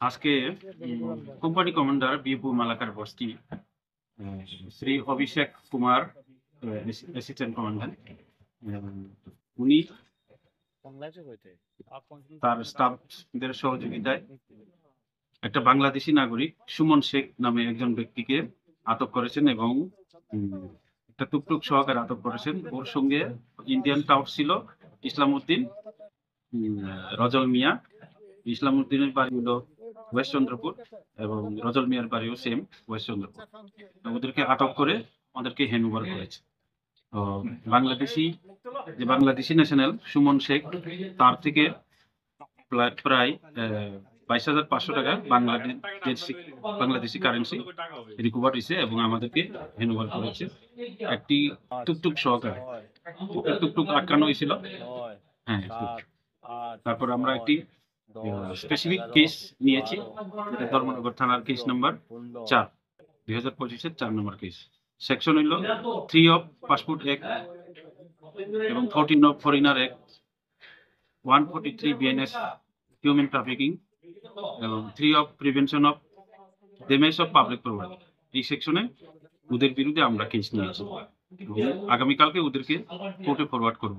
আজকে company commander Bipu Malakar বস্তি শ্রী অভিষেক Kumar assistant commander উনি তার স্টাফদের সহযোগিতায় একটা বাংলাদেশি নাগরিক সুমন শেখ নামে একজন ব্যক্তিকে আটক করেছেন এবং একটা টুকটুক সহকারে আটক করেছেন। ওর সঙ্গে ইন্ডিয়ান টাউট ছিল ইসলামউদ্দিন, রজল মিয়া। ইসলামউদ্দিনের বাড়ি হলো ওয়েস্ট চন্দ্রপুর এবং রজল মিয়ার বাড়িও সেম ওয়েস্ট চন্দ্রপুর। ওদেরকে আটক করে ওদেরকে হ্যান্ডওভার করেছে। বাংলাদেশি ন্যাশনাল সুমন শেখ তার থেকে প্রায় 22,500 টাকা বাংলাদেশি কারেন্সি রিকভার হয়েছে এবং আমাদেরকে হ্যান্ডওভার করেছে। একটি টুকটুক সহকারে টুকটুক আটকানো হয়েছিল। হ্যাঁ, তারপর আমরা একটি স্পেসিফিক কেস নিয়েছি, যেটা ধর্মনগর থানার কেস নাম্বার 4, 2025-এর 4 নম্বর কেস। সেকশন হইল 3 অফ পাসপোর্ট অ্যাক্ট এবং 14 of foreigner act, 143 BNS human trafficking এবং 3 of prevention of damage of public property. এই সেকশনে ওদের বিরুদ্ধে আমরা কেস নিয়েছি। আগামীকালকে ওদেরকে কোর্টে ফরওয়ার্ড করব।